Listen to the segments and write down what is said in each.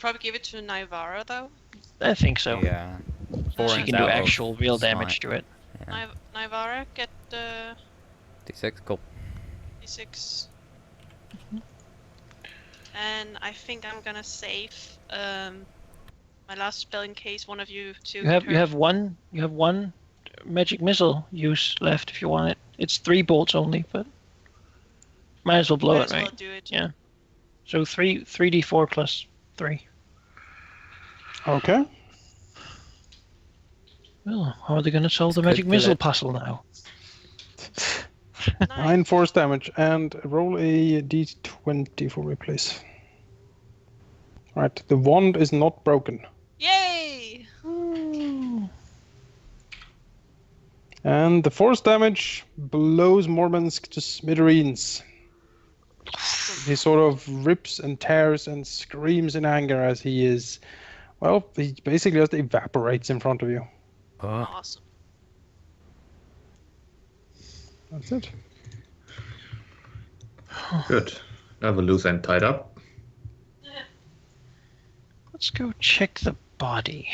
probably give it to Naivara though. I think so. Yeah. She can do actual real damage to it. Yeah. Naivara, get the D6, cool. D6. And I think I'm gonna save my last spell in case one of you two. You have one magic missile use left if you want it. It's 3 bolts only, but might as well blow it, right? Well do it. Yeah. So 3d4 plus 3. Okay. Well, how are they going to solve the magic missile puzzle now? 9 force damage, and roll a d20 for me, please. Right, the wand is not broken. Yay! And the force damage blows Mormansk to smithereens. He sort of rips and tears and screams in anger as he is... Well, he basically just evaporates in front of you. Oh. Awesome. That's it. Good. I have a loose end tied up. Let's go check the body.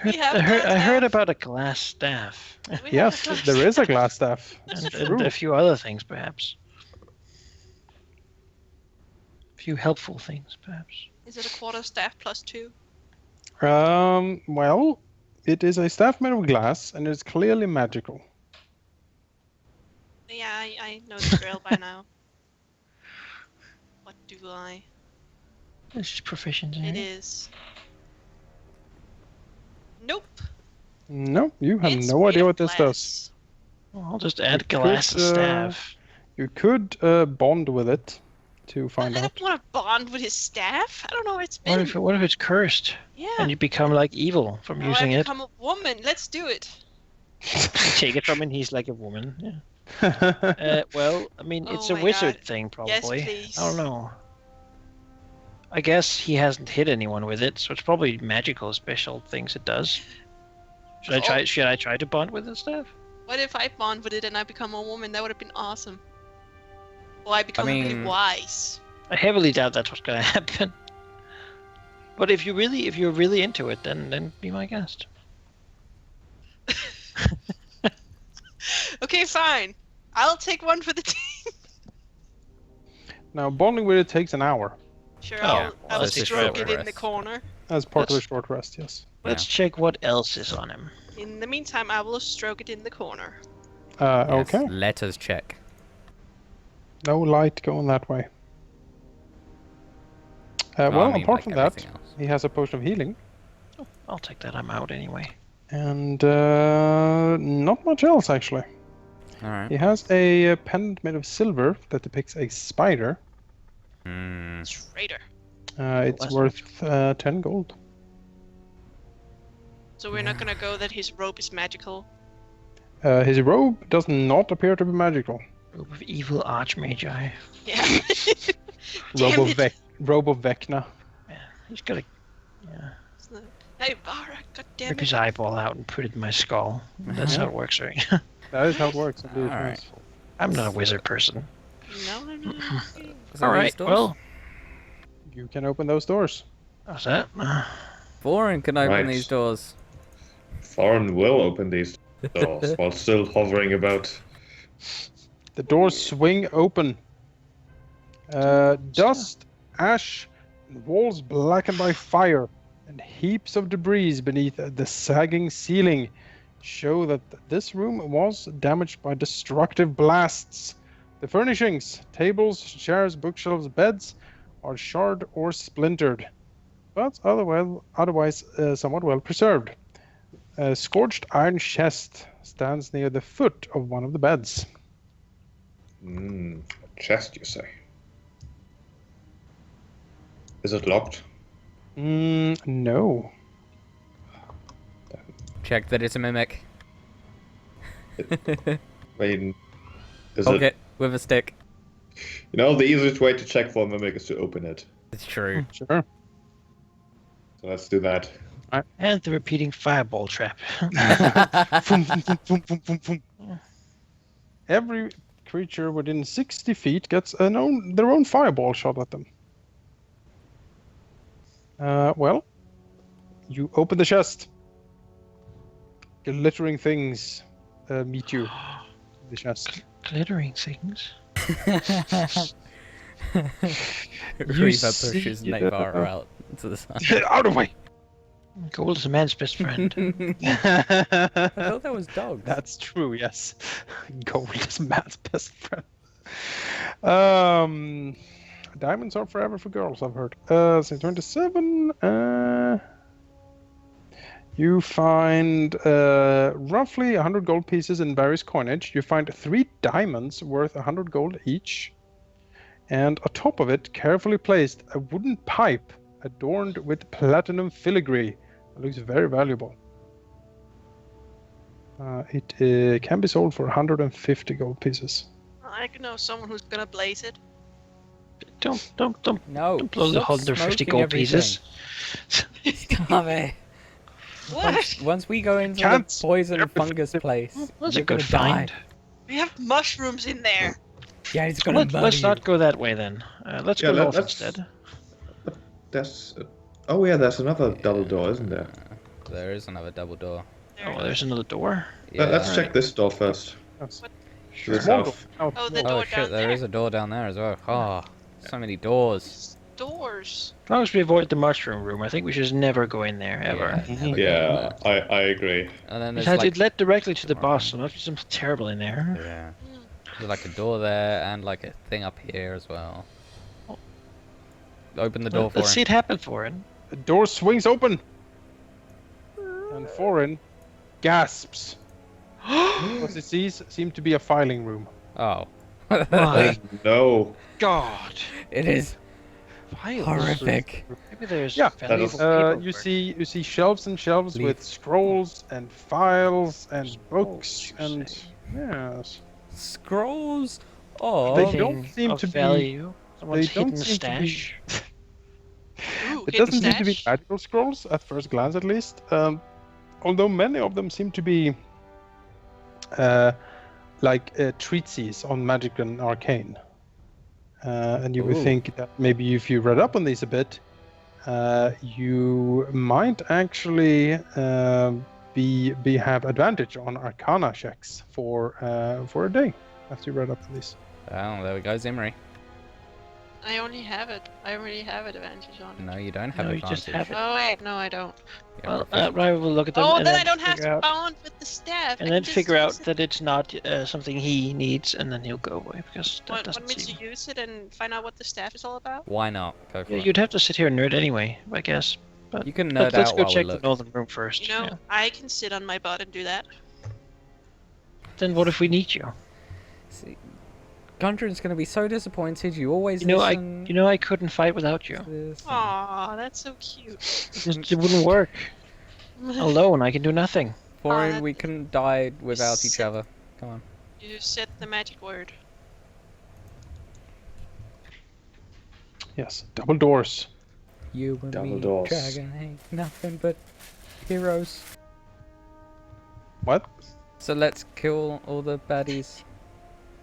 I heard about a glass staff. Yes, there is a glass staff. And a few other things, perhaps. A few helpful things, perhaps. Is it a quarter staff plus 2? Well, it is a staff made of glass, and it's clearly magical. Yeah, I know the drill by now. What do I? It's just proficiency. It is. Nope. No, you have It's no made idea of what this glass. does. Well, I'll just add You glass could, to staff. You could bond with it to find I out. don't want to bond with his staff. I don't know where it's been. What if it's cursed Yeah. and you become like evil from Now using I it? become a woman. Let's do it. Take it from him. He's like a woman. Yeah. Well, I mean, it's Oh a my wizard God. thing, Yes, probably. please. I don't know. I guess he hasn't hit anyone with it, so it's probably magical special things it does. Should I try? Oh. Should I try to bond with this stuff? What if I bond with it and I become a woman? That would have been awesome. Or I become really mean- wise. I heavily doubt that's what's going to happen. But if you're really into it, then be my guest. Okay, fine. I'll take one for the team. Now, bonding with it takes an hour Sure, Oh, I'll let's just stroke short it in the rest. corner. as part of a Yes. short rest, yes. Let's check what else is on him. In the meantime, I will stroke it in the corner. Yes, Okay. let us check. No light going that way. I Well, mean, apart like from that, everything else. he has a potion of healing. I'll take that. I'm out anyway. And not much else, actually. Alright. He has a pendant made of silver that depicts a spider. Hmm. Traitor. It's that's worth 10 gold. So we're not gonna go that his rope is magical. His robe does not appear to be magical. Robe of evil archmagi. Yeah. Damn Robe of, it. Robe of Vecna. Yeah, he's got to Hey, Vara, goddammit. rip his eyeball out and put it in my skull. That's how it works, right? That is how it works, indeed. Alright. yes. I'm not a wizard person. No. So All these right. doors? Well, You can open those doors. how's that? Thorin can open Right. these doors. Thorin will open these doors while still hovering about. The doors swing open. Dust, ash, and walls blackened by fire, and heaps of debris beneath the sagging ceiling show that this room was damaged by destructive blasts. The furnishings, tables, chairs, bookshelves, beds, are charred or splintered, but otherwise somewhat well preserved. A scorched iron chest stands near the foot of one of the beds. A chest, you say? Is it locked? No. Check that it's a mimic. I mean, is Poke it? it with a stick. You know, the easiest way to check for a mimic is to open it. It's true. Sure. So let's do that. And the repeating fireball trap. Every creature within 60 feet gets their own fireball shot at them. Well, you open the chest. Glittering things meet you in the chest. Glittering things. Reaver see, pushes Navarre out to the side. Out of the way! Gold is a man's best friend. I thought that was dogs. That's true, yes. Gold is man's best friend. Diamonds are forever for girls, I've heard. So 27. You find roughly 100 gold pieces in various coinage. You find 3 diamonds worth 100 gold each. And atop of it, carefully placed, a wooden pipe adorned with platinum filigree. It looks very valuable. It can be sold for 150 gold pieces. I know someone who's gonna blaze it. Don't No. blow the stop 150 smoking gold everything. pieces. Stop it. What? Once we go into Can't the poison everything- fungus place, That's you're a good gonna die. find. We have mushrooms in there. Yeah, he's gonna murder Let's you. not go that way then. Let's Yeah, go north let's- instead. There's. Oh yeah, there's another double door, isn't there? There is another double door. Oh, there's another door. Yeah. Let's check this door first. Yes. To the Small south. door. Oh, the Oh door shit, down there is a door down there as well. Oh, so many doors. Doors. As long as we avoid the mushroom room, I think we should just never go in there ever. Yeah, never go Yeah, there. I agree. And then It, there's like, it led directly to the boss, so there must be something terrible in there. yeah, there's like a door there and like a thing up here as well. Open the door for Let's see him. it happen for it. The door swings open. And Foreign gasps. What he sees seem to be a filing room. Oh. My No. God! It is Files. horrific. Maybe there's Yeah, valuable is- You paperwork. see shelves and shelves with Leaf. scrolls and files and books Scrolls, you and say. yes. Scrolls. Oh. They Anything don't seem of to be- value. Someone's don't hidden a seem to be- stash. Ooh, It hidden doesn't seem to be stash. magical scrolls at first glance, at least. Although many of them seem to be like treatises on magic and arcane. And you would Ooh. think that maybe if you read up on these a bit, you might actually have advantage on Arcana checks for a day after you read up on these. Oh, there we go, Zimri. I already have it. I already have advantage on it. No, you don't have No, you advantage. just have it. Oh wait, no, I don't. You're Well, proficient. Ryan will look at them Oh, and then I don't have figure to out, bond with the staff. I and can then just figure out use it. that it's not something he needs, and then he'll go away because that Want doesn't me seem. to use it and find out what the staff is all about? Why not? Go for Yeah, it. you'd have to sit here and nerd anyway, I guess. But You can nerd let's out go while check we the look. northern room first. You know, yeah. I can sit on my butt and do that. Then what if we need you? See, Gundren's gonna be so disappointed. You always You know, listen I couldn't fight without you. to this and- Aw, that's so cute. It wouldn't work. Alone, I can do nothing. Foreign, that- we couldn't die without each Sit. other. Come on. You said the magic word. Yes, double doors. You and Double me, doors. dragon, ain't nothing but heroes. What? So let's kill all the baddies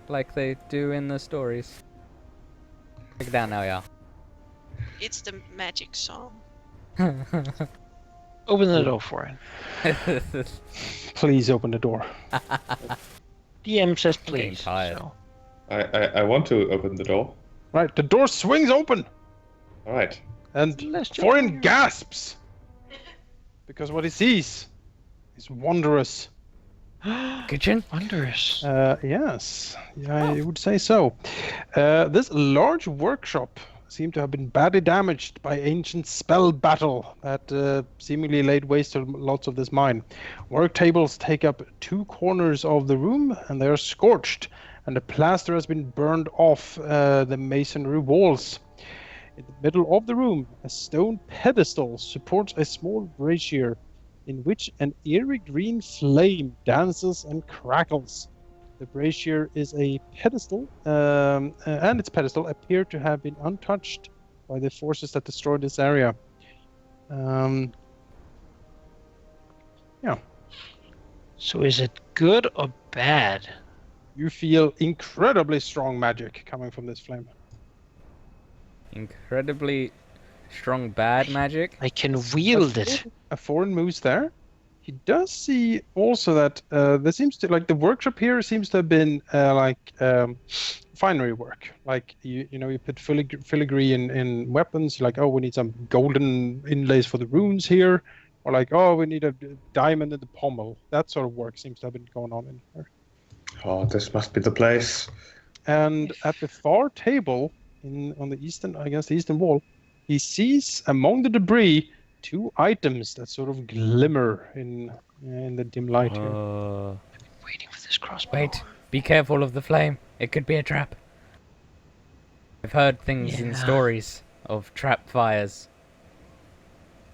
like they do in the stories. Take it down now, yeah. It's the magic song. Open the door for it. Please open the door. DM says getting please. tired. So. I want to open the door. Right, the door swings open, All right. and Let's just- Foreign gasps because what he sees is wondrous. Kitchen? Wondrous. Yes, yeah, I would say so. This large workshop seemed to have been badly damaged by ancient spell battle that seemingly laid waste to lots of this mine. Work tables take up 2 corners of the room, and they are scorched, and the plaster has been burned off the masonry walls. In the middle of the room, a stone pedestal supports a small brazier in which an eerie green flame dances and crackles. The brazier is a pedestal, and its pedestal appear to have been untouched by the forces that destroyed this area. So is it good or bad? You feel incredibly strong magic coming from this flame. Incredibly Strong bad magic. I can wield it. A foreign moose there. He does see also that there seems to like the workshop here seems to have been finery work. Like you put filigree in weapons. Like, oh, we need some golden inlays for the runes here, or like, oh, we need a diamond in the pommel. That sort of work seems to have been going on in here. Oh, this must be the place. And at the far table on the eastern, I guess the eastern wall, he sees among the debris 2 items that sort of glimmer in the dim light here. Waiting for this crossbow. Wait, be careful of the flame. It could be a trap. I've heard things in Yeah. stories of trap fires.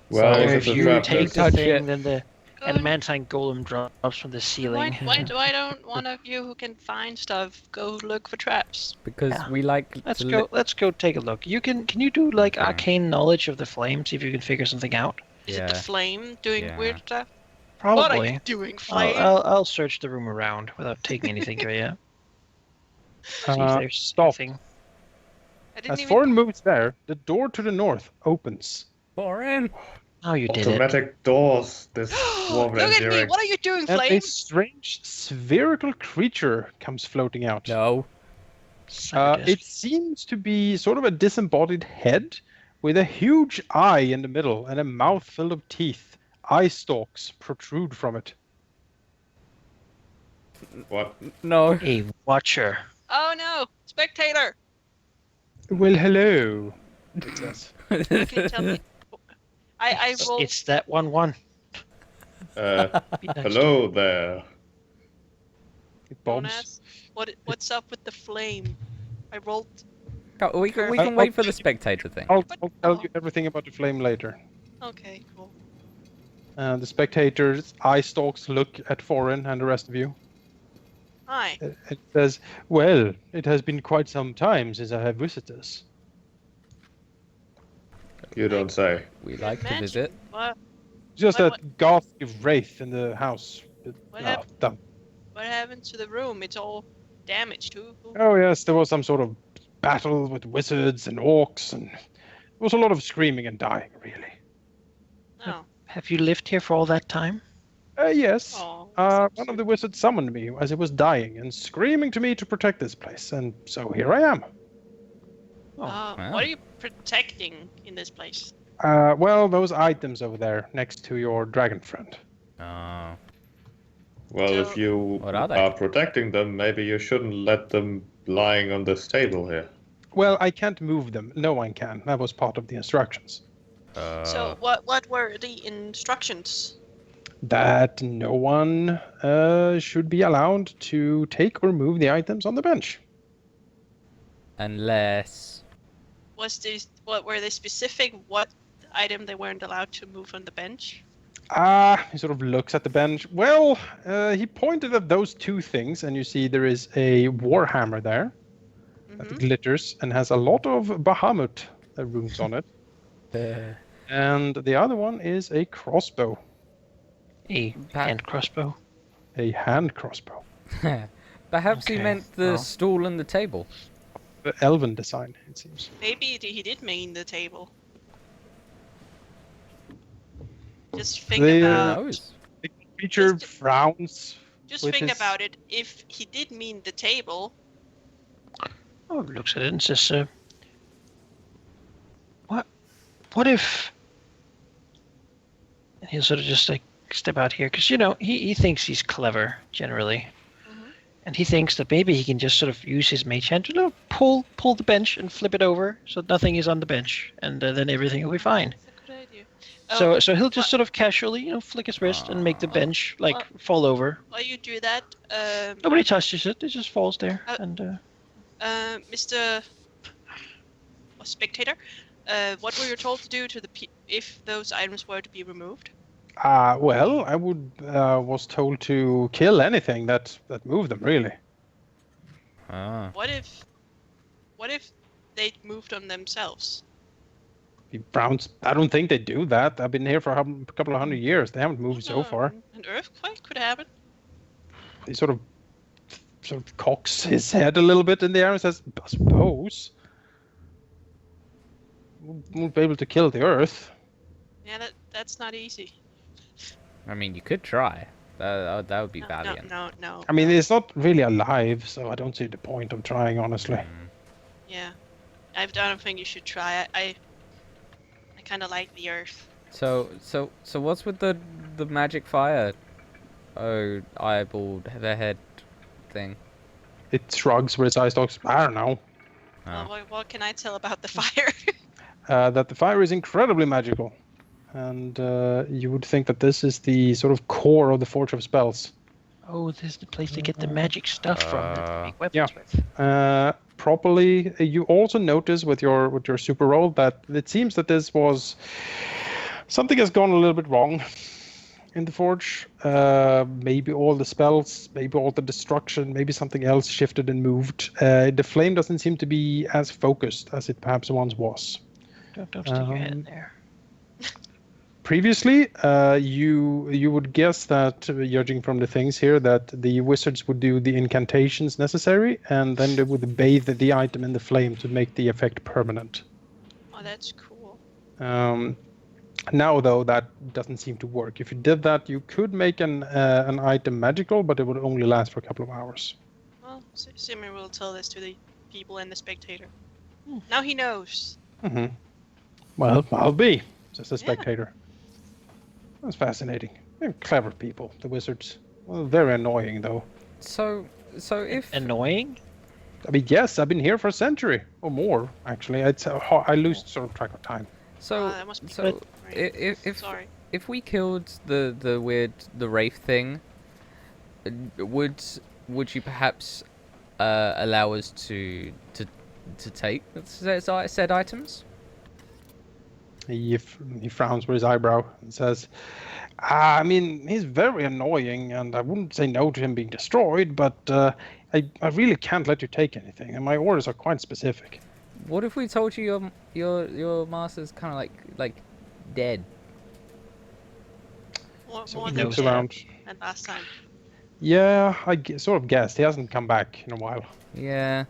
Well, So if if it's a you trap, take the touch thing, it. then the Good. adamantine golem drops from the ceiling. Why don't one of you who can find stuff go look for traps? Because Yeah. we like Let's to go. Let's go take a look. Can you do like Okay. arcane knowledge of the flame? See if you can figure something out. Is it the Yeah. flame doing Yeah. weird stuff? What are Probably. you doing, flame? I'll search the room around without taking anything here yet. See if there's Stop. anything. I didn't As even. foreign moves there, the door to the north opens. Foreign. Oh, you did it. automatic doors. This Look dwarven at me! direct. What are you doing, And a flame? strange spherical creature comes floating out. No. It seems to be sort of a disembodied head with a huge eye in the middle and a mouth filled of teeth. Eye stalks protrude from it. What? No. A watcher. Oh no, spectator! Well, hello. It says. Can you tell me? I rolled. It's that 1/1. Be nice to Hello there. It bombs. Jonas, what's up with the flame? I rolled. Oh, we can I'll- wait for the spectator thing. I'll tell you everything about the flame later. Okay, cool. The spectators' eye stalks look at Foreign and the rest of you. Hi. It says, well, it has been quite some time since I have visitors. You don't say. We like to Imagine visit. What? Just What- that gothic wraith in the house. What Oh, happened? dumb. What happened to the room? It's all damaged too. Oh yes, there was some sort of battle with wizards and orcs, and there was a lot of screaming and dying, really. No. Have you lived here for all that time? Yes. Oh. One of the wizards summoned me as it was dying and screaming to me to protect this place, and so here I am. wow. What are you protecting in this place? Well, those items over there next to your dragon friend. Oh. Well, So- if you What are they? are protecting them, maybe you shouldn't let them lying on this table here. Well, I can't move them. No one can. That was part of the instructions. So what were the instructions? That no one should be allowed to take or move the items on the bench. Unless. What were they specific? What item they weren't allowed to move on the bench? He sort of looks at the bench. Well, he pointed at those 2 things, and you see there is a warhammer there that Mhm. glitters and has a lot of Bahamut runes on it. And the other one is a crossbow, A hand crossbow. a hand crossbow, Perhaps he Okay, meant the well. stool and the table. the elven design, it seems. Maybe he did mean the table. Just think The- Who about. knows? The creature Just- frowns. Just with think his- about it. If he did mean the table, Oh, looks at it and says, what if... And he'll sort of just like step out here, because, he thinks he's clever, generally. Mhm. And he thinks that maybe he can just sort of use his mage hand to pull the bench and flip it over so nothing is on the bench, and then everything will be fine. that's a good idea. So he'll just sort of casually, flick his wrist and make the bench fall over. While you do that, Nobody touches it; it just falls there. Uh, And Mr. Spectator, what were you told to do to if those items were to be removed? Well, I was told to kill anything that moved them, really. Ah. What if they moved on themselves? The Browns, I don't think they do that. I've been here for a couple of 100 years. They haven't moved so far. An earthquake could happen. He sort of cocks his head a little bit in the air and says, I suppose. won't be able to kill the Earth. Yeah, that's not easy. I mean, you could try. That would be No, valiant. no. I mean, it's not really alive, so I don't see the point of trying, honestly. Yeah, I don't think you should try. I kind of like the Earth. So what's with the magic fire? Oh, eyeballed the head thing. It shrugs with its eye stalks. I don't know. Oh. Well, what can I tell about the fire? That the fire is incredibly magical. And you would think that this is the sort of core of the Forge of Spells. Oh, this is the place to get the magic stuff from that they make weapons Yeah. with. Properly, you also notice with your super roll that it seems that this was something has gone a little bit wrong in the forge. Maybe all the spells, maybe all the destruction, maybe something else shifted and moved. The flame doesn't seem to be as focused as it perhaps once was. Don't stick your head in there. Previously, you would guess that, judging from the things here, that the wizards would do the incantations necessary, and then they would bathe the item in the flame to make the effect permanent. Oh, that's cool. Now, though, that doesn't seem to work. If you did that, you could make an item magical, but it would only last for a couple of hours. Well, Simmer will tell this to the people and the spectator. Now he knows. Mm-hmm. Well, I'll be, says the Yeah. spectator. That's fascinating. They're clever people, the wizards. Well, very annoying, though. So if Annoying? I mean, yes, I've been here for a century or more. Actually, I lose sort of track of time. so that must be so good. Right. if Sorry. if we killed the weird wraith thing, would you perhaps allow us to take said items? He frowns with his eyebrow and says, I mean, he's very annoying, and I wouldn't say no to him being destroyed, but I really can't let you take anything, and my orders are quite specific. What if we told you your master's kind of like dead? More So more he than looks we around. had last time. Yeah, sort of guessed. He hasn't come back in a while. Yeah.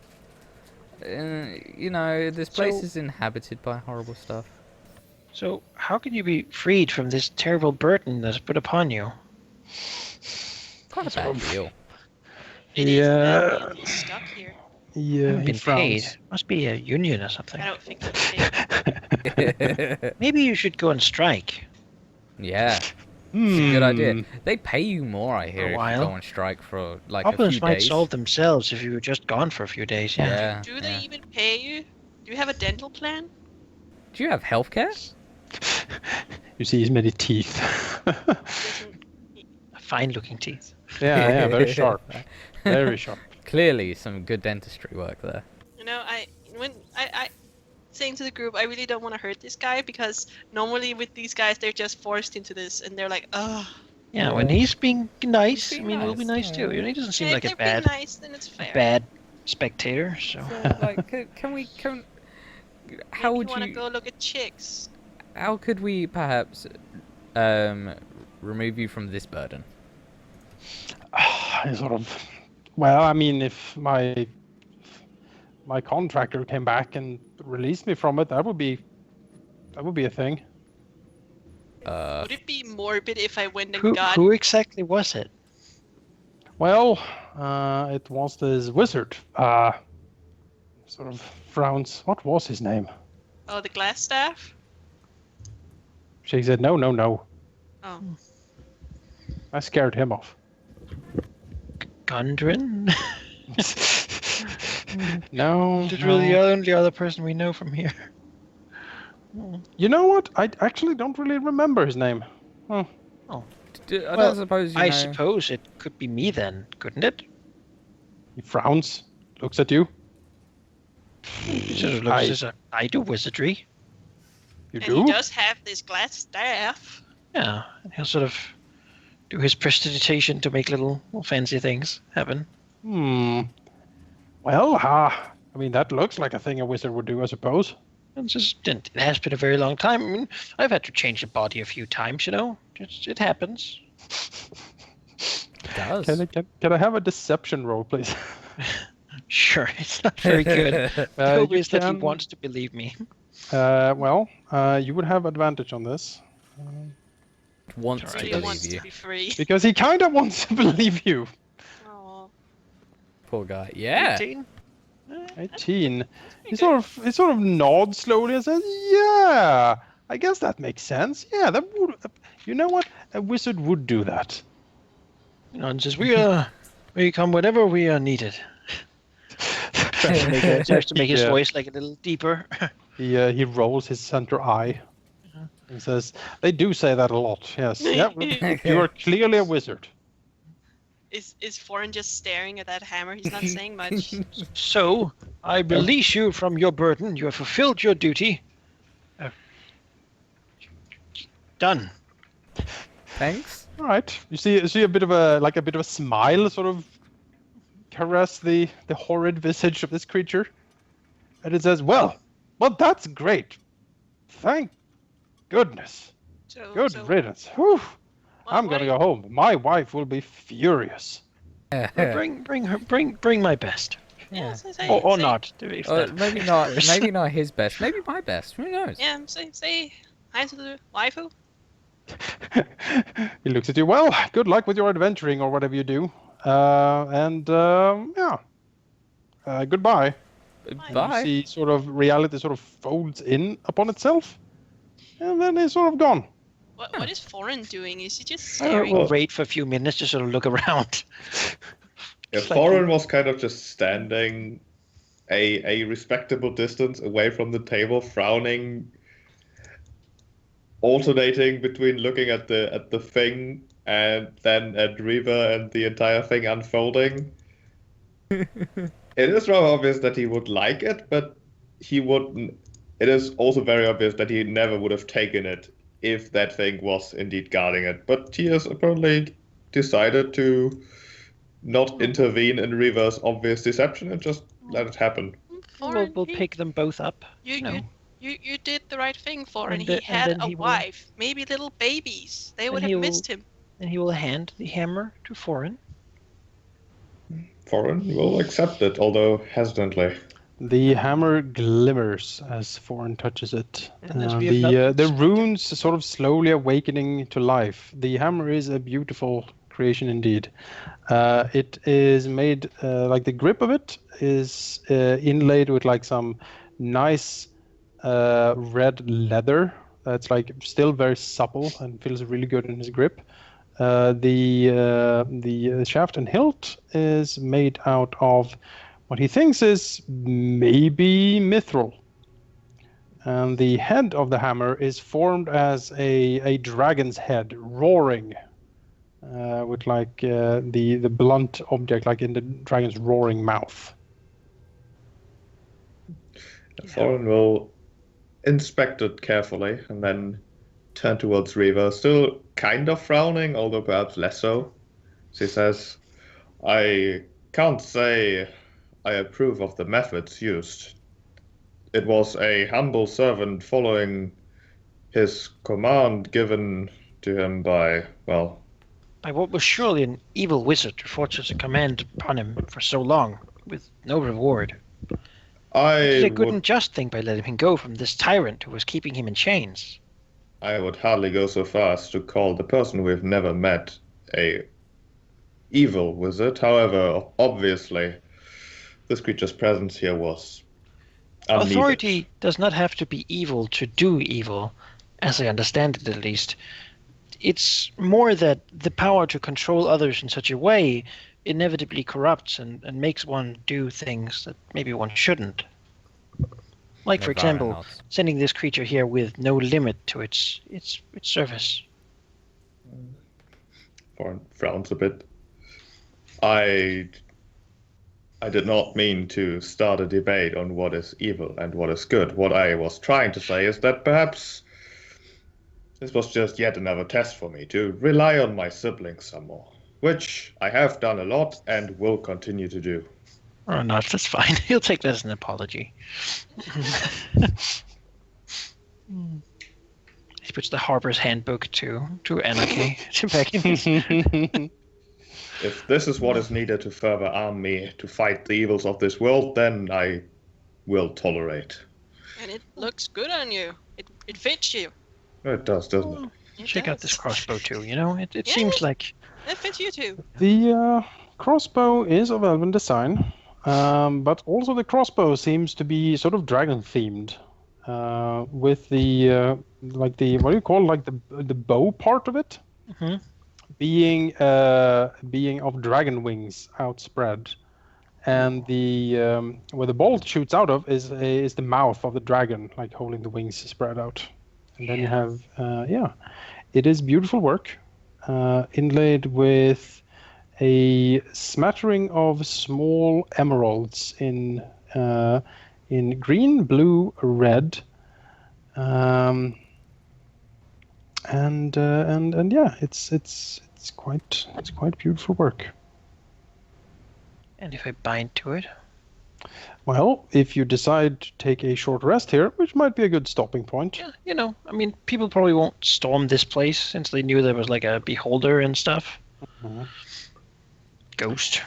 You know, this place So- is inhabited by horrible stuff. So, how can you be freed from this terrible burden that's put upon you? Quite a bad deal. It is bad being stuck here. Yeah, Haven't he been paid. frowns. Must be a union or something. I don't think they paid. Maybe you should go on strike. Yeah, good idea. Hmm. They pay you more, I hear, if you while. go on strike for like a Problems few might days. solve themselves if you were just gone for a few days. Yeah. Yeah. Do they yeah. even pay you? Do you have a dental plan? Do you have healthcare? You see his many teeth. Doesn't- Fine-looking teeth. yeah, very sharp. Very sharp. Clearly, some good dentistry work there. You know, when I saying to the group, I really don't want to hurt this guy because normally with these guys they're just forced into this and they're like, oh. Yeah, when he's being nice, being I mean, we'll be nice, nice too. yeah. He doesn't seem If like a they're being bad, nice, then it's fair. bad spectator. So, So, like, can we? How Maybe would you want to you? go look at chicks? How could we perhaps remove you from this burden? I sort of. Well, I mean, if my contractor came back and released me from it, that would be a thing. Would it be morbid if I went and who got? who exactly was it? Well, it was this wizard. Sort of frowns. What was his name? Oh, the glass staff. She said, no. Oh, I scared him off. Gundren? No. Literally the only other person we know from here. You know what? I actually don't really remember his name. I Well, don't suppose you I know. suppose it could be me then, couldn't it? He frowns, looks at you. It sort of looks as I do wizardry. You and do? he does have this glass staff. Yeah, and he'll sort of do his prestidigitation to make little fancy things happen. Well, I mean, that looks like a thing a wizard would do, I suppose. It has been a very long time. I mean, I've had to change the body a few times, you know. It happens. It does. Can I have a deception roll, please? Sure, it's not very good. The You hope is that he can- wants to believe me. You would have advantage on this Wants to Alright. Really believe wants you. to be free. because he kind of wants to believe you. Oh, Poor guy. Yeah. 18? 18. pretty He sort of nods slowly and says, "Yeah, I guess that makes sense. Yeah, that would. You know what? A wizard would do that." And says, we come whenever we are needed. Tries to make his Yeah. voice like a little deeper. He rolls his center eye and says, "They do say that a lot. Yes. Yeah. You are clearly a wizard." Is Foreign just staring at that hammer? He's not saying much. So, I release you from your burden. You have fulfilled your duty. Done. Thanks. All right. You see a bit of a smile sort of caress the horrid visage of this creature, and it says, "Well, that's great. Thank goodness. So, Good so riddance. Whew. I'm what gonna do go home. My wife will be furious." Bring my best. Yeah, say, Or say- not. If Or that maybe not. matters. Maybe not his best. Maybe my best. Who knows? Yeah, say hi to the waifu. He looks at you. "Well, good luck with your adventuring or whatever you do. Goodbye." Bye. You see sort of reality sort of folds in upon itself, and then it's sort of gone. What is Foreign doing? Is he just We'll staring? wait for a few minutes to sort of look around. Yeah, It's like- Thorin was kind of just standing a respectable distance away from the table, frowning, alternating between looking at the thing and then at Reva and the entire thing unfolding. It is rather obvious that he would like it, but he wouldn't. It is also very obvious that he never would have taken it if that thing was indeed guarding it. But he has apparently decided to not intervene in Reva's obvious deception and just let it happen. Foreign, We'll pick them both up. you did the right thing, Foreign. And He the- and had then a he will- wife, maybe little babies. They would he have will- missed him. And he will hand the hammer to Foreign. Thorin will accept it, although hesitantly. The hammer glimmers as Foreign touches it. And as we have The not- runes sort of slowly awakening to life. The hammer is a beautiful creation indeed. It is made like the grip of it is inlaid with like some nice red leather that's like still very supple and feels really good in his grip. The shaft and hilt is made out of what he thinks is maybe mithril. And the head of the hammer is formed as a dragon's head, roaring, with like the blunt object, like in the dragon's roaring mouth. Thorin will inspect it carefully and then turn towards Reva, still kind of frowning, although perhaps less so. She says, "I can't say I approve of the methods used. It was a humble servant following his command given to him by, well, By what was surely an evil wizard who fought such a command upon him for so long, with no reward. He I did a good and would, just thing by letting him go from this tyrant who was keeping him in chains. I would hardly go so far as to call the person we've never met a evil wizard. However, obviously, this creature's presence here was unneeded. Authority does not have to be evil to do evil, as I understand it at least. It's more that the power to control others in such a way inevitably corrupts and makes one do things that maybe one shouldn't. Like, for example, Environments. sending this creature here with no limit to its service. Thorin frowns a bit. I did not mean to start a debate on what is evil and what is good. What I was trying to say is that perhaps this was just yet another test for me to rely on my siblings some more, which I have done a lot and will continue to do. Or not, that's fine. He'll take that as an apology. He puts the Harper's Handbook to Anarchy back in. If this is what is needed to further arm me to fight the evils of this world, then I will tolerate. And it looks good on you. It fits you. No, it does, doesn't it? Well, It check out does. this crossbow too. You know, it Yeah. seems like It fits you too. The crossbow is of elven design, but also the crossbow seems to be sort of dragon themed, with the like the what do you call like the bow part of it Mhm. being of dragon wings outspread, and the where the bolt shoots out of is the mouth of the dragon, like holding the wings spread out, and then you have it is beautiful work, inlaid with a smattering of small emeralds in green, blue, red, and yeah, it's quite beautiful work. and if I bind to it, Well, if you decide to take a short rest here, which might be a good stopping point, yeah, you know, I mean, people probably won't storm this place since they knew there was like a beholder and stuff. Mhm. Ghost.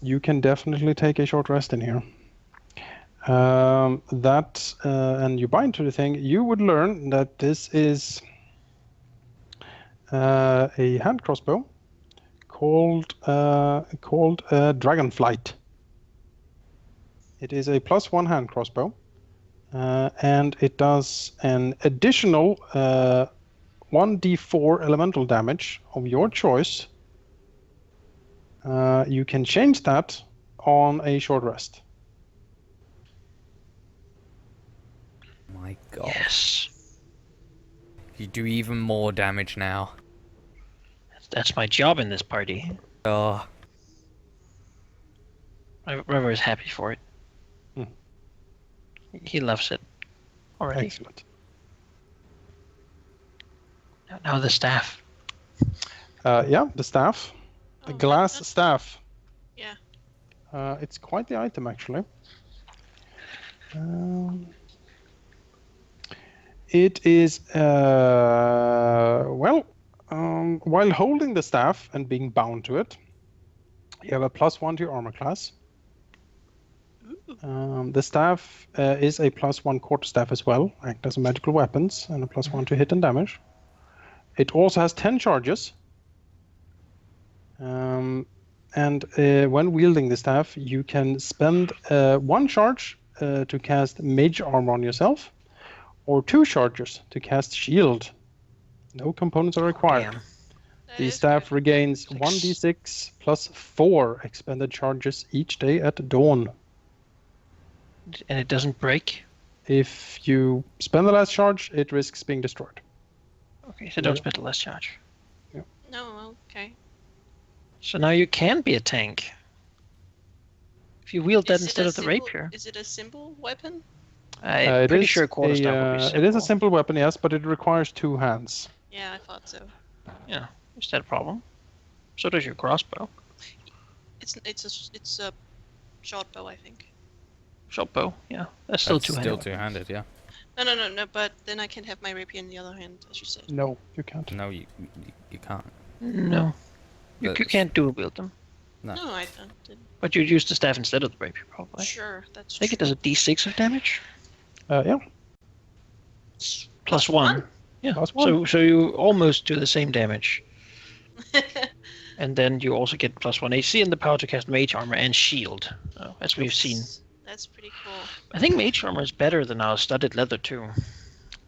you can definitely take a short rest in here. And you bind to the thing, you would learn that this is a hand crossbow called Dragonflight. It is a +1 hand crossbow, and it does an additional 1d4 elemental damage of your choice. You can change that on a short rest. My god. Yes, You do even more damage now. that's my job in this party. Oh, River is happy for it. Hmm. He loves it already. Excellent. Now the staff. Yeah, the staff. A Oh, glass that's- staff. Yeah. It's quite the item, actually. It is, while holding the staff and being bound to it, you have a +1 to your armor class. The staff is a +1 quarterstaff as well, act as a magical weapons, and a +1 to hit and damage. It also has 10 charges. And when wielding the staff, you can spend 1 charge to cast Mage Armor on yourself, or 2 charges to cast Shield. No components are required. Damn. That The is staff good. regains Like 1d6 plus 4 expended charges each day at dawn. And it doesn't break. If you spend the last charge, it risks being destroyed. Okay, so don't Yeah. spend the last charge. No, okay. So now you can be a tank. If you wield that Is it instead a of the simple- rapier. Is it a simple weapon? I'm It pretty is sure quarterstaff would be simple. It is a simple weapon, yes, but it requires 2 hands. Yeah, I thought so. Is that a problem? So does your crossbow. It's a short bow, I think. Short bow, yeah. That's still that's two-handed. still two-handed, yeah. No. But then I can have my rapier in the other hand, as you said. No, you can't. No, you can't. No. You That's- can't dual wield them. No. No, I didn't. But you'd use the staff instead of the rapier, probably. Sure, that's I think true. it does a d6 of damage. Yeah. Plus one. Yeah. +1. So you almost do the same damage. And then you also get +1 AC and the power to cast Mage Armor and Shield, as we've seen. That's pretty cool. I think Mage Armor is better than our studded leather too.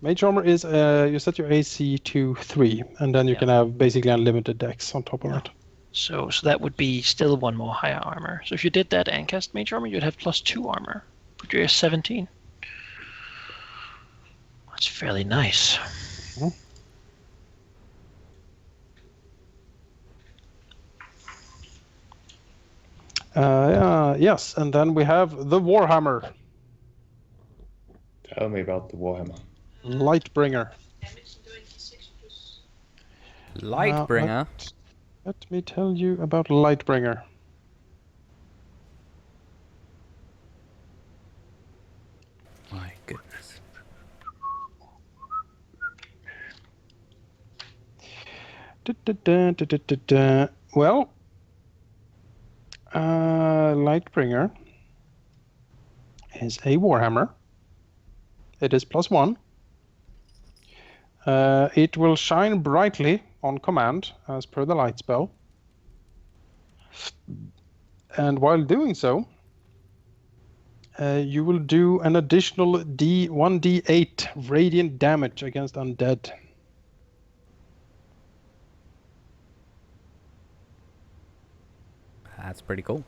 Mage Armor is you set your AC to 3, and then you Yeah. can have basically unlimited dex on top of Yeah. it. So that would be still one more higher armor. So if you did that and cast Mage Armor, you'd have +2 armor. But you're 17. That's fairly nice. Mhm. Yes, and then we have the Warhammer, Tell me about the Warhammer. Lightbringer. Damage to 26 plus. Lightbringer. Let me tell you about Lightbringer. My goodness. Well, Lightbringer is a Warhammer It is +1. It will shine brightly on command, as per the light spell. And while doing so, you will do an additional 1d8 radiant damage against undead. That's pretty cool.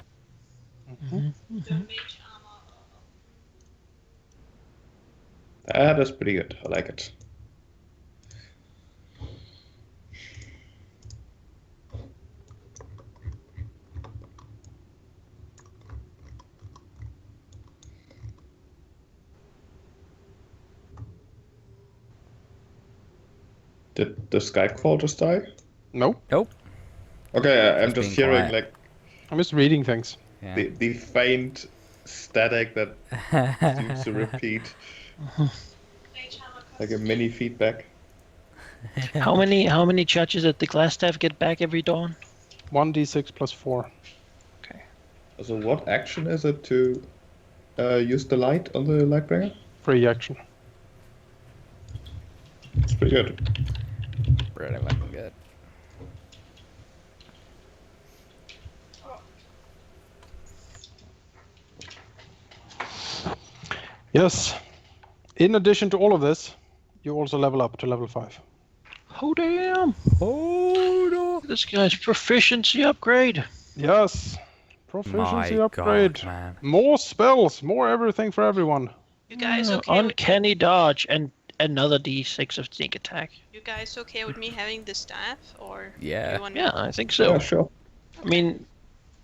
That is pretty good. I like it. Did the Skyfall just die? Nope. Nope. Okay, I'm Just just being hearing quiet. like I'm just reading things. Yeah. the faint static that seems to repeat, like a mini feedback. How many charges did the glass staff get back every dawn? 1d6 +4. Okay. So what action is it to use the light on the Lightbringer? Free action. It's pretty good. Really fucking good. Yes. In addition to all of this, you also level up to level 5. Oh damn! Oh no! This guy's proficiency upgrade. Yes. Proficiency My upgrade. God, man. More spells, more everything for everyone. You guys okay? With, Uncanny dodge and another d6 of sneak attack. you guys okay with me having the staff, or Yeah. you want Yeah, I think so. Yeah, sure. I mean,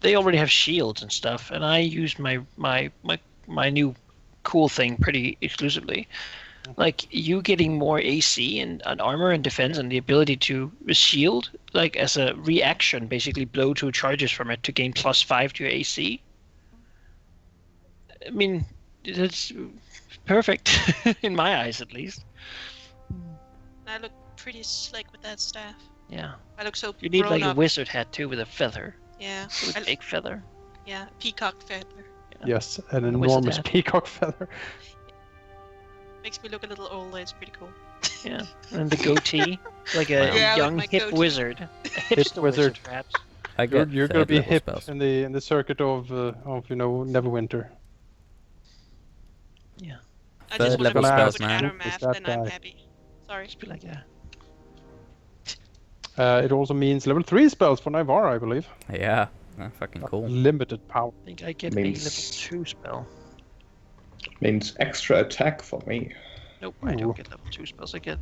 they already have shields and stuff, and I used my new cool thing pretty exclusively. Like you getting more AC and armor and defense and the ability to shield, like as a reaction, basically blow 2 charges from it to gain +5 to your AC. I mean, that's perfect in my eyes, at least. I look pretty slick with that staff. Yeah. I look so You need grown like up. a wizard hat too with a feather, Yeah. with a big feather. Yeah, peacock feather. Yeah. Yes, an And a wizard enormous hat. peacock feather. Makes me look a little older. It's pretty cool. Yeah, and the goatee, like a Yeah, I like young my hip goatee. wizard. Hipster wizard. perhaps. I You're, get you're gonna be third-level hip spells. in the circuit of Neverwinter. I Third just want to level be spells, with man. Addermath, Is that then I'm guy. happy. Sorry. Just be like, yeah. It also means level 3 spells for Nivara, I believe. Yeah. Fucking cool. Limited power. I think I get Means- a level 2 spell. Means extra attack for me. Nope, I Ooh. don't get level 2 spells. I get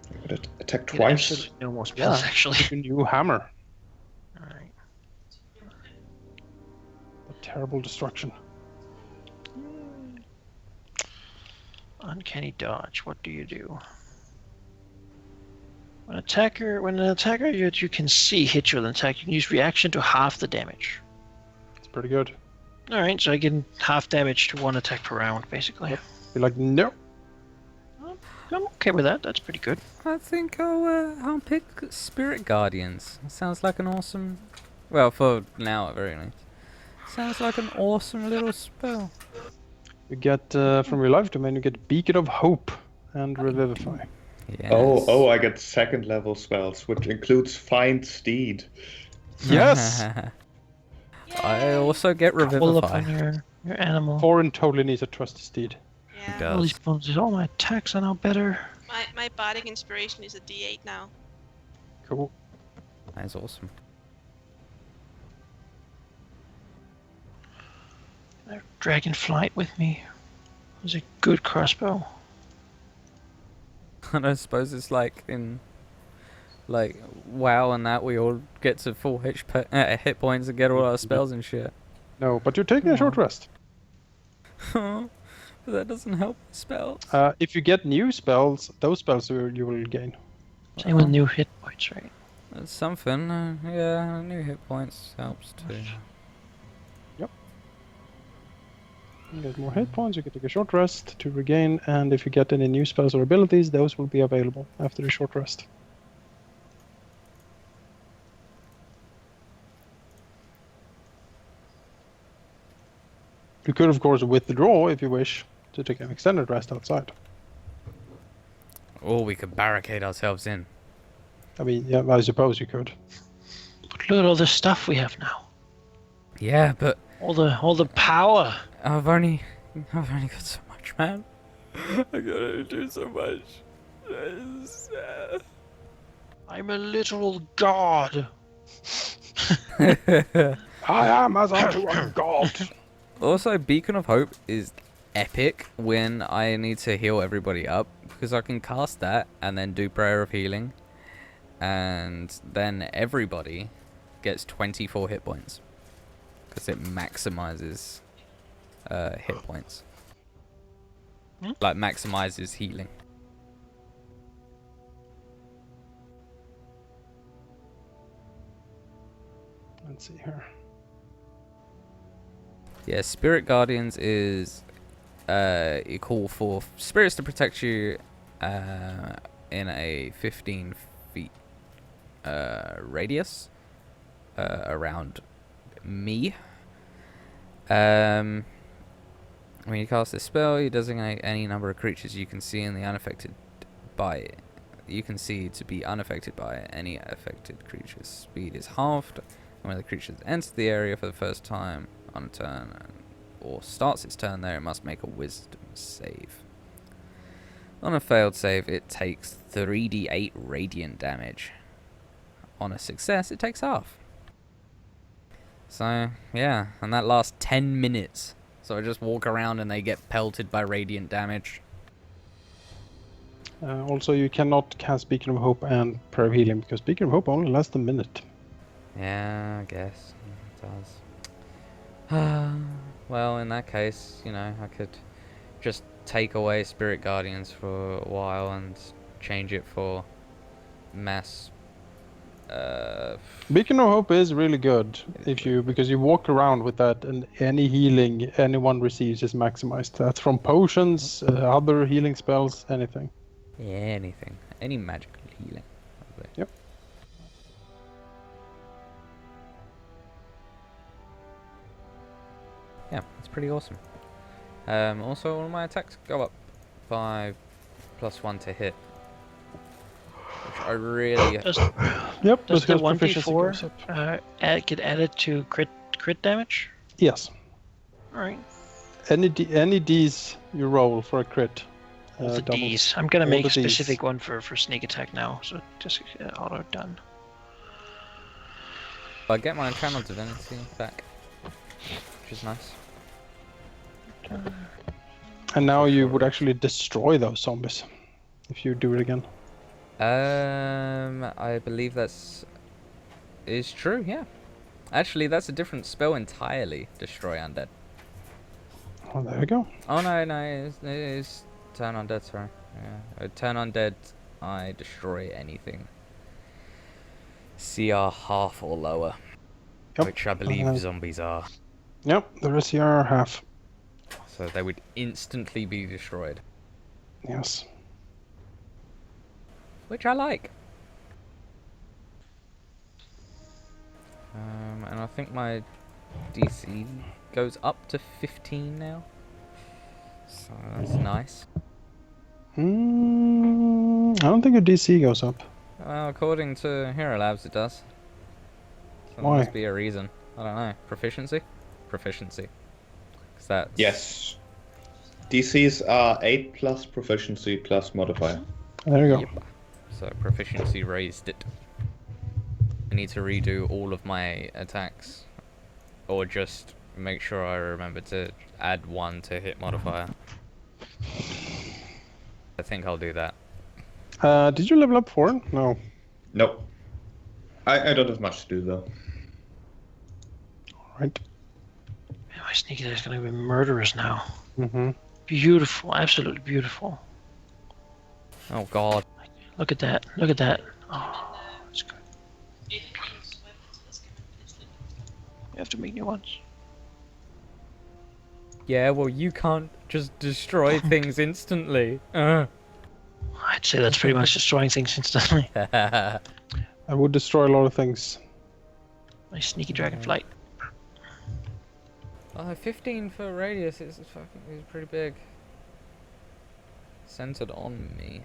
I could attack get twice. absolutely no more spells, Yeah. actually. Your new hammer. Alright. A terrible destruction. Uncanny dodge. What do you do? When an attacker you can see hits you with an attack, you can use reaction to half the damage. It's pretty good. Alright, so I get half damage to 1 attack per round, basically. You're like, no. I'm okay with that. That's pretty good. I think I'll pick Spirit Guardians. It sounds like an awesome. Well, for now at very least. Sounds like an awesome little spell. You get from your life domain, you get Beacon of Hope and Revivify. Yes. Oh, I get second level spells, which includes Find Steed. Yes! I also get Roll upon Revivify. your animal. Thorin totally needs a trusty steed. Yeah. All these bonuses, all my attacks are now better. My bardic inspiration is a D8 now. Cool. That's awesome. I have Dragonflight with me. It was a good crossbow. And I suppose it's like in, like, WoW and that we all get to full hit points and get all our spells and shit. No, but you're taking a short rest. But that doesn't help the spells. If you get new spells, those spells you will gain. Same with new hit points, right? That's something. Yeah, new hit points helps too. You get more hit points, you can take a short rest to regain, and if you get any new spells or abilities, those will be available after the short rest. You could, of course, withdraw if you wish to take an extended rest outside. Or we could barricade ourselves in. I mean, yeah, I suppose you could. But look at all the stuff we have now. Yeah, but All the power. I've only got so much, man. I gotta do so much. I'm a literal god. I am as unto a god. Also, Beacon of Hope is epic when I need to heal everybody up, because I can cast that and then do Prayer of Healing, and then everybody gets 24 hit points because it maximizes hit points. Like maximizes healing. Let's see here. Yeah, Spirit Guardians is you call for spirits to protect you in a 15 feet radius around me. When you cast this spell, you designate any number of creatures you can see in the unaffected by it. You can see to be unaffected by it. Any affected creature's speed is halved, and when the creature enters the area for the first time on a turn or starts its turn there, it must make a wisdom save. On a failed save, it takes 3d8 radiant damage. On a success, it takes half. So, yeah, and that lasts 10 minutes. So I just walk around and they get pelted by radiant damage. Also, you cannot cast Beacon of Hope and Prayer of Healing because Beacon of Hope only lasts a minute. Yeah, I guess it does. Well, in that case, you know, I could just take away Spirit Guardians for a while and change it for mass. Beacon of Hope is really good because you walk around with that, and any healing anyone receives is maximized. That's from potions, other healing spells, anything. Yeah, anything. Any magical healing. Yep. Yeah, it's pretty awesome. Also, all my attacks go up by +1 to hit. Which I really... Does Yep. the because proficiency 1d4 goes up. get added to crit damage? Yes. All right. Any Ds you roll for a crit. All the doubles. Ds. I'm gonna All make the a specific Ds. one for sneak attack now, so just auto done. I get my channel divinity back, which is nice. And now you would actually destroy those zombies if you do it again. I believe is true, yeah. Actually, that's a different spell entirely, Destroy Undead. Oh, there you go. Oh, no, it is Turn Undead, sorry. Yeah. Turn Undead, I destroy anything CR half or lower, Yep. which I believe zombies are. Yep, the rest here are half. So they would instantly be destroyed. Yes. Which I like. And I think my DC goes up to 15 now. So that's nice. I don't think your DC goes up. Well, according to Hero Labs, it does. So Why? there must be a reason. I don't know. Proficiency? Proficiency. 'Cause that's... Yes. DCs are 8 plus proficiency plus modifier. There you go. Yep. So proficiency raised it. I need to redo all of my attacks, or just make sure I remember to add 1 to hit modifier. I think I'll do that. Did you level up 4? No. Nope. I don't have much to do though. Right. Man, my sneak attack is gonna be murderous now. Mm-hmm. Beautiful, absolutely beautiful. Oh god. Look at that. Look at that. Oh, that's good. You have to make new ones. Yeah, well you can't just destroy things instantly. I'd say that's pretty much destroying things instantly. I would destroy a lot of things. Nice sneaky dragonflight. Oh, 15 for radius is pretty big. Centered on me.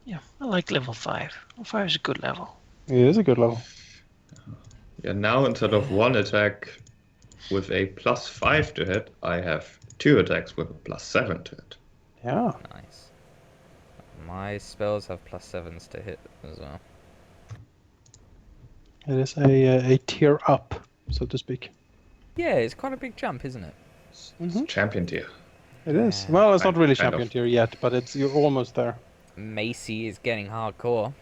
Yeah, I like level 5. Level 5 is a good level. It is a good level. Yeah, now instead of one attack with a +5 to hit, I have 2 attacks with a +7 to hit. Yeah. Nice. My spells have +7s to hit as well. It is a tier up, so to speak. Yeah, it's quite a big jump, isn't it? It's champion tier. It is. Yeah. Well, it's not really Kind champion of. tier yet, but you're almost there. Macy is getting hardcore.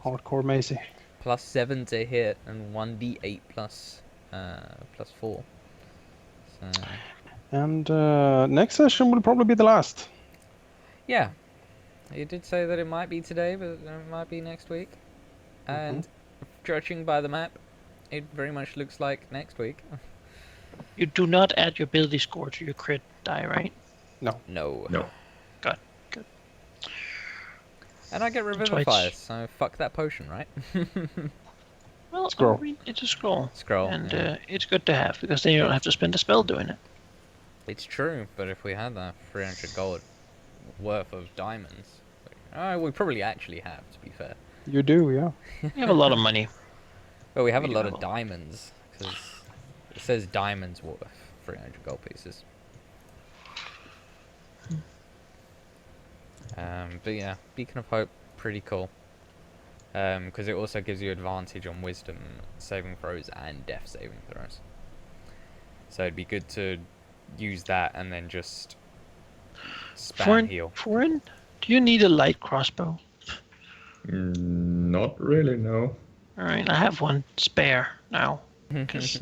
Hardcore Macy. +7 to hit and 1d8 +4. So And next session will probably be the last. yeah, you did say that it might be today, but it might be next week. And judging by the map, it very much looks like next week. You do not add your ability score to your crit die, right? No. No. Good. Good. And I get why Revivify, it's- so fuck that potion, right? Well, Scroll. I mean, it's a scroll. Scroll. And yeah. it's good to have, because then you don't have to spend a spell doing it. It's true, but if we had that 300 gold worth of diamonds, we probably actually have, to be fair. You do, yeah. You have a lot of money. But we have a We lot do. of diamonds, because it says diamonds worth 300 gold pieces. But yeah, Beacon of Hope, pretty cool. Because it also gives you advantage on wisdom saving throws and death saving throws. So it'd be good to use that and then just spam heal. Foreign, do you need a light crossbow? Not really, no. Alright, I have one spare now. 'Cause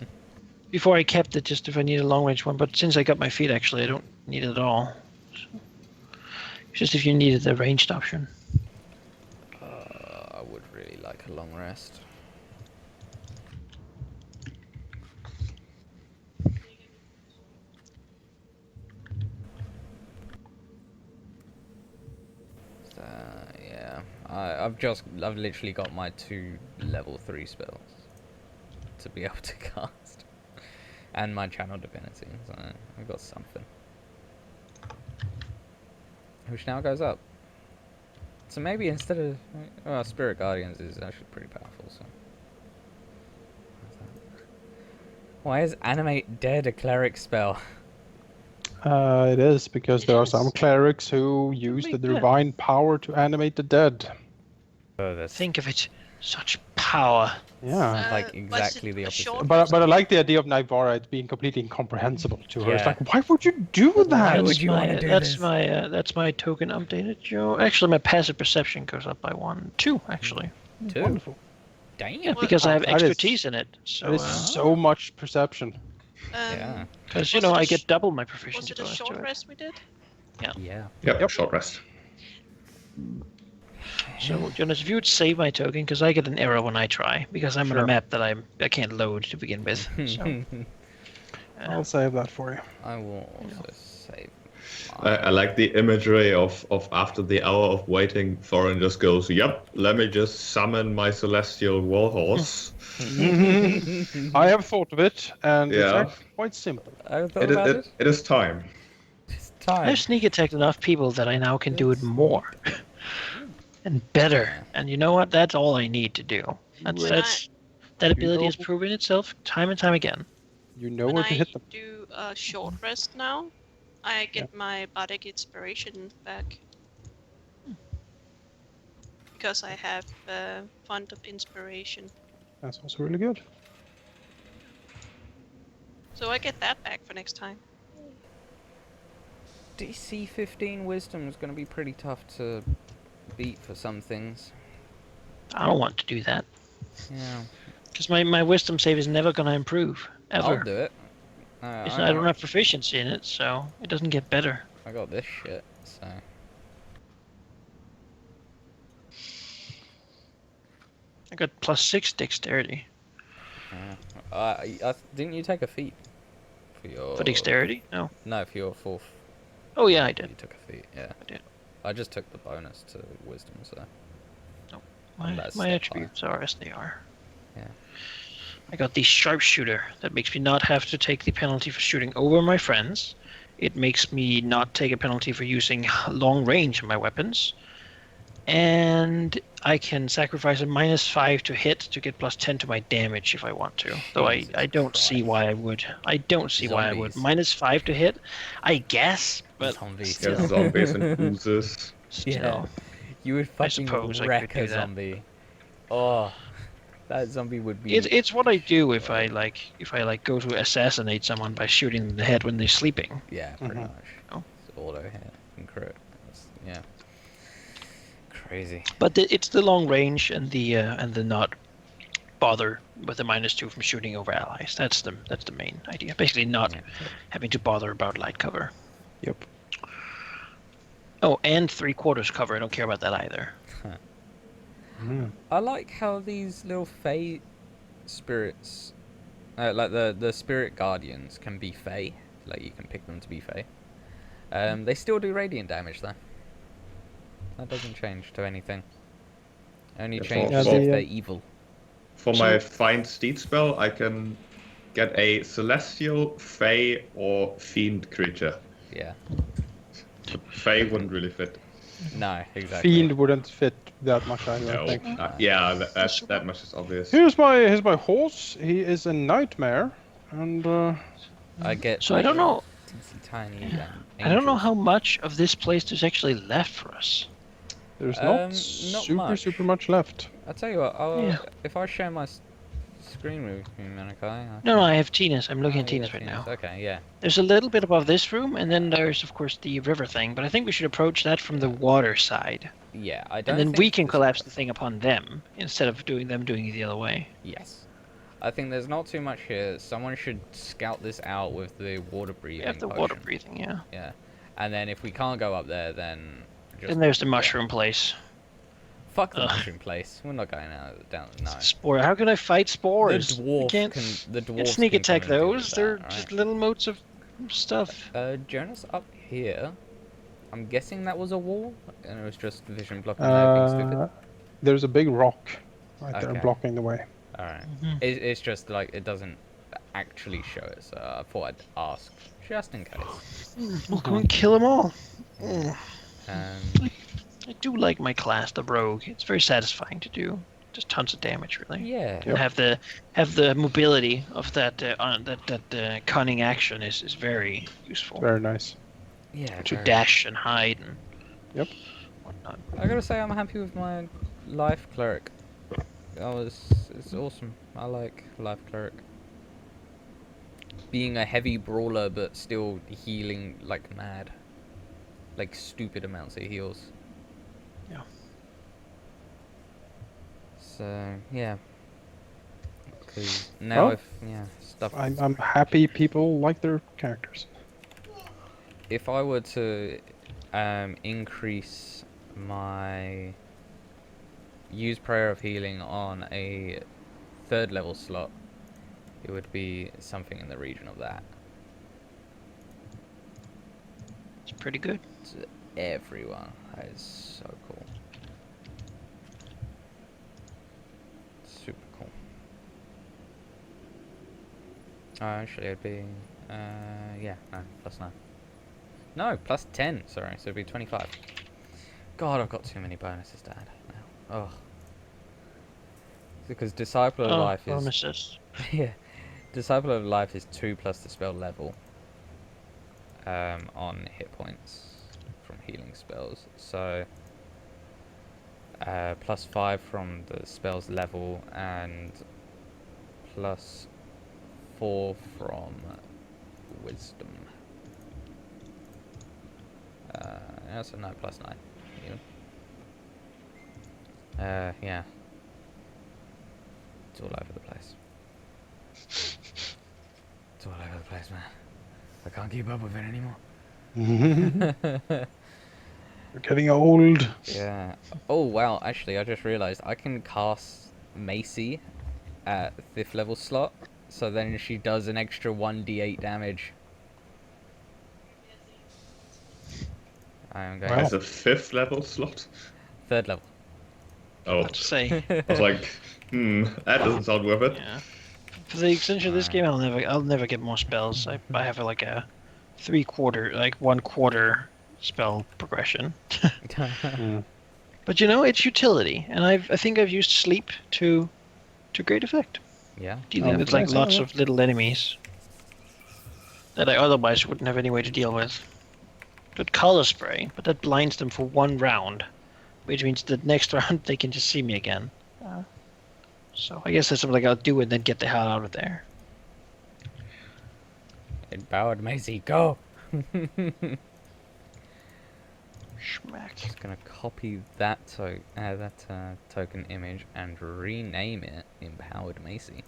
before I kept it just if I need a long range one, but since I got my feet, actually, I don't need it at all. So, just if you needed the ranged option. I would really like a long rest. So, yeah, I've literally got my 2 level 3 spells to be able to cast, and my channel divinity. So I've got something, which now goes up. So maybe instead of Spirit Guardians is actually pretty powerful. So why is Animate Dead a cleric spell? It is, because there are some Yes. clerics who use the Make that. divine power to animate the dead. Oh, that's Think of it. Such power. Yeah. Like Was exactly it the a opposite. short But I like the idea of Nivara it being completely incomprehensible to her. It's Yeah. like, why would you do that? Why would That's you my, wanna do that's this? my that's my token updated, Joe. Actually, my passive perception goes up by 2 actually. 2. Wonderful. Damn. Yeah, because I have that is- expertise in it. So, That is so much perception. Yeah. because Was you know, it a I sh- get double my Was proficiency it a bonus short to it. rest we did? Yeah. Yep, short rest. So, Jonas, if you would save my token, because I get an error when I try, because I'm on Sure. a map that I can't load to begin with. So, I'll save that for you. I will also save. I like the imagery of after the hour of waiting, Thorin just goes, "Yep, let me just summon my celestial warhorse." I have thought of it, and it's Yeah. actually quite simple. I thought about it. It is time. It's time. I've sneak attacked enough people that I now can do it more. And better. And you know what? That's all I need to do. That ability has proven itself time and time again. You know When where to I hit them. do a short rest now, I get my bardic inspiration back. Because I have font of inspiration. That's also really good. So I get that back for next time. DC 15 wisdom is going to be pretty tough to beat for some things. I don't want to do that. Yeah. Because my wisdom save is never going to improve. Ever. I'll do it. I don't have proficiency in it, so it doesn't get better. I got this shit, so. I got +6 dexterity. Didn't you take a feat for your? For dexterity? No. No, for your 4th. Oh yeah, I You did. took a feat, yeah. I did. I just took the bonus to wisdom, so. My That's my step attributes are as they are. Yeah. I got the sharpshooter that makes me not have to take the penalty for shooting over my friends. It makes me not take a penalty for using long range in my weapons. And I can sacrifice a -5 to hit to get +10 to my damage if I want to. Though I Jesus don't see Christ. why I would. I don't see why I would. Zombies. -5 to hit, I guess, but Zombies. still. Yeah, zombies and oozes. Still. Yeah. You would I fucking suppose I wreck could do a that. zombie. Oh, that zombie would be. It's what I do if I go to assassinate someone by shooting them in the head when they're sleeping. Yeah, pretty Mhm. much. Oh. It's auto hit and crit. Yeah. Crazy. But it's the long range and the not bother with the -2 from shooting over allies. That's the main idea. Basically, not Yeah. having to bother about light cover. Yep. Oh, and 3/4 cover. I don't care about that either. Mm. I like how these little Fey spirits, like the spirit guardians, can be Fey. Like you can pick them to be Fey. They still do radiant damage though. That doesn't change to anything. Only Yeah, changes for- if Yeah, they're evil. For my Find Steed spell, I can get a Celestial, Fey, or Fiend creature. Yeah. Fey wouldn't really fit. No, exactly. Fiend wouldn't fit that much either, I No. think. Yeah, that much is obvious. Here's my horse. He is a nightmare, and I get. So I don't know. Teensy tiny. I don't know angels. how much of this place there's actually left for us. there's Not not much. super much left. I'll tell you what. Yeah. If I share my screen with you, Manikai. No, I have Tina's. I'm looking at Oh, you Tina's got right Tina's. now. Okay, yeah. There's a little bit above this room, and then there's of course the river thing. But I think we should approach that from the water side, Yeah, I don't. and then think we can this- collapse the thing upon them instead of doing it the other way. Yes. I think there's not too much here. Someone should scout this out with the water We breathing. have the potion. water breathing, yeah. Yeah. And then if we can't go up there, then just And there's the mushroom place. fuck the Ugh. mushroom place. We're not going down. No. Spore. How can I fight spores? The dwarf I can't, the can't dwarves sneak can come attack and deal with those. that, They're right? just little motes of stuff. Jonas up here. I'm guessing that was a wall, and it was just vision blocking there being stupid. There's a big rock right there Okay. blocking the way. All right. Mhm. It's just like it doesn't actually show it, so I thought I'd ask just in case. We'll go and kill them all. Mm. Um, I do like my class, the rogue. It's very satisfying to do. Just tons of damage, really. yeah. And have the mobility of that cunning action is very useful. Very nice. Yeah. To very- dash and hide and Yep. whatnot. I gotta say, I'm happy with my life cleric. It's awesome. I like life cleric. Being a heavy brawler, but still healing like mad. Like stupid amounts it heals. Yeah. So yeah. Because now Well, stuff. I'm happy people like their characters. If I were to increase my use prayer of healing on a 3rd level slot, it would be something in the region of that. It's pretty good. To everyone. That is so cool. Super cool. Actually it'd be yeah, no, +9. No, +10, sorry, so it'd be 25. God, I've got too many bonuses to add now. Oh. Because Disciple of Life is Pharmacist. yeah. Disciple of Life is 2 plus the spell level on hit points from healing spells. So +5 from the spell's level and +4 from wisdom. Yeah, so no, +9. Even. Yeah. It's all over the place. It's all over the place, man. I can't keep up with it anymore. You're getting old. Yeah. Oh, wow. Actually, I just realized I can cast Macy at 5th level slot. So then she does an extra 1d8 damage. I am going Wow. As a 5th level slot? 3rd level. Oh, What to say? I was like, that doesn't sound worth it. Yeah. For the extension of this Alright. game, I'll never get more spells. I have like a 3/4, like 1/4 spell progression. Hmm. But you know, it's utility, and I think I've used sleep to great effect. Yeah. Dealing Oh, with like nice, lots yeah. of little enemies that I otherwise wouldn't have any way to deal with. But color spray, but that blinds them for 1 round, which means the next round they can just see me again. So I guess that's something I'll do and then get the hell out of there. Empowered Macy, go! Schmack. Just gonna copy that token image and rename it Empowered Macy.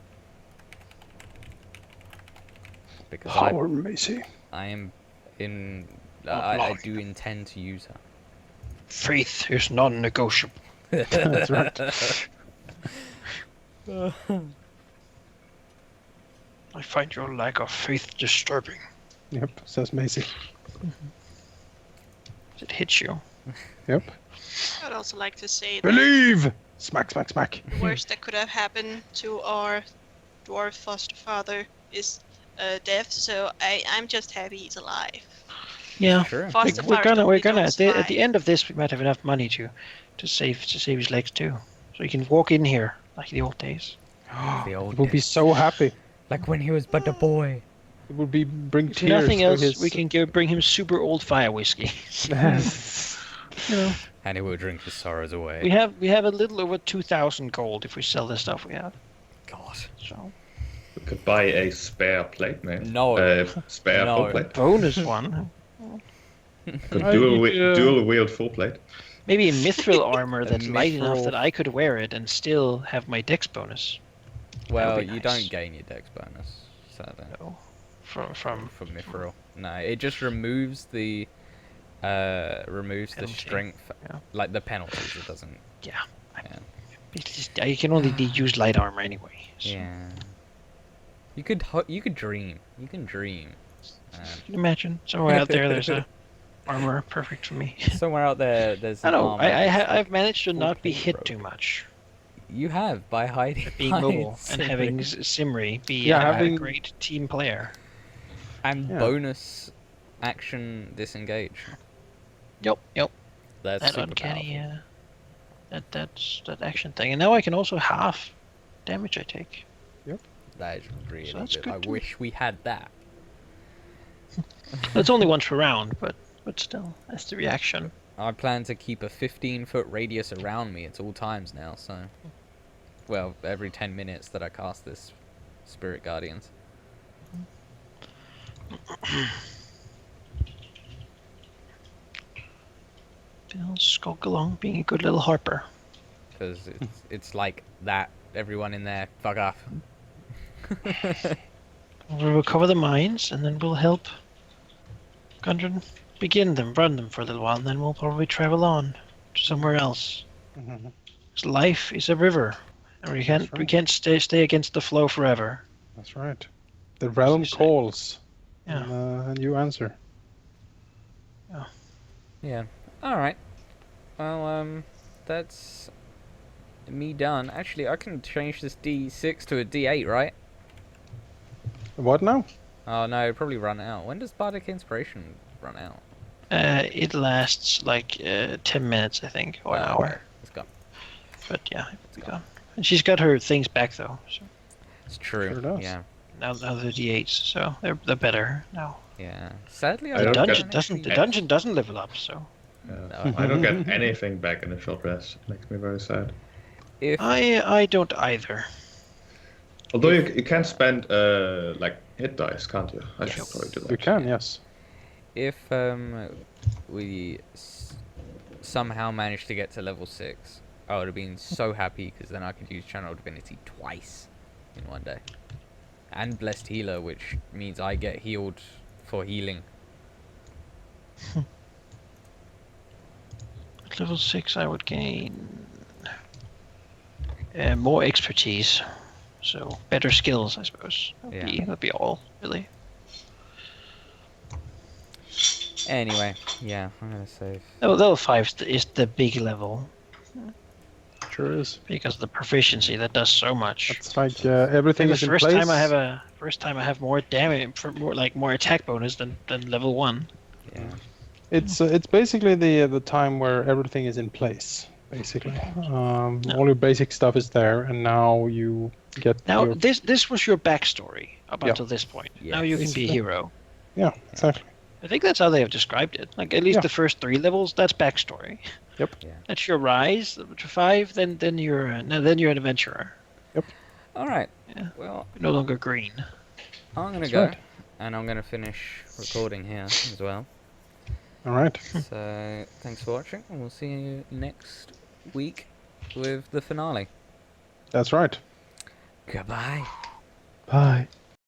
Because Power Macy. I am in. Oh, I Lord. do intend to use her. Faith is non-negotiable. That's right. I find your lack of faith disturbing. Yep, says Macy. It hits you. Yep. I'd also like to say that Believe! Smack, smack, smack. the worst that could have happened to our dwarf foster father is death. So I'm just happy he's alive. Yeah. Sure. Foster We're fathers gonna normally at don't the survive. end of this we might have enough money to save his legs too, so he can walk in here like the old days. The old It will be days. so happy. Like when he was but a boy. It will be bring If tears nothing to else, his... we can bring him super old fire whiskey. You know, And he will drink his sorrows away. we have a little over 2,000 gold if we sell the stuff we have. God. So We could buy a spare plate, man. No. Spare No. full plate. bonus one. Could I dual, need, dual wield full plate. Maybe a mithril armor that's light enough mithril. that I could wear it and still have my dex bonus. Well, be you nice. don't gain your dex bonus. Sadly. No, from For mithril. No, it just removes the Penalty, strength, yeah. like the penalties. It doesn't. yeah. Yeah. It's just, I can only use light armor anyway. So. Yeah. You could dream. You can dream. Can you imagine somewhere out there there's a armor perfect for me. Somewhere out there, there's. I an know. armor that's like I've managed to full not be plate, hit bro. too much. You have by hiding. Being behind mobile and Simri. having Simri be Yeah, a having- great team player. And Yeah. bonus action disengage. Yep. That's That super uncanny, powerful. that's that action thing. And now I can also half damage I take. That is really So that's good. good I too. wish we had that. That's only once per round, but still, that's the reaction. I plan to keep a 15-foot radius around me at all times now, so... Well, every 10 minutes that I cast this Spirit Guardians. They'll skulk along, being a good little harper. Because it's like that. Everyone in there, fuck off. We'll recover the mines, and then we'll help Gundren begin them, run them for a little while, and then we'll probably travel on to somewhere else. Mhm. 'Cause life is a river, and we That's right. can't stay against the flow forever. That's right. The realm you say. calls. Yeah. And you answer. Yeah. Alright. Well, that's me done. Actually, I can change this D6 to a D8, right? What now? Oh no, it'll probably run out. When does Bardic Inspiration run out? It lasts like 10 minutes, I think, or an hour. It's gone. But yeah, it'll be gone. And she's got her things back though. So It's true. Sure does. Yeah. now they're D8s, so they're better now. Yeah. Sadly, I I The don't don't get- dungeon doesn't level up, so No. I don't get anything back in a short rest. It makes me very sad. If I don't either. Although you can spend like hit dice, can't you? I should Yes. probably do that. You can, yes. if we somehow managed to get to level 6, I would have been so happy because then I could use Channel Divinity twice in one day. And Blessed Healer, which means I get healed for healing. At level 6 I would gain more expertise. So better skills, I suppose. That'd be all, really. Anyway, yeah, I'm gonna save. Level 5 is the big level. Sure is. because of the proficiency that does so much. It's like everything The is in first place. time I have more damage, more attack bonus than level 1. Yeah. It's basically the time where everything is in place. Basically, all your basic stuff is there, and now you get Now your this was your backstory up Yeah. until this point. Now you can be a Basically. hero. yeah, exactly. I think that's how they have described it. Like at least Yeah. the first 3 levels, that's backstory. Yep. Yeah. That's your rise to 5. Then you're an adventurer. All right. Yeah. Well, You're no longer green. I'm gonna That's go, right. and I'm gonna finish recording here as well. All right. So thanks for watching, and we'll see you next week with the finale. That's right. Goodbye. Bye.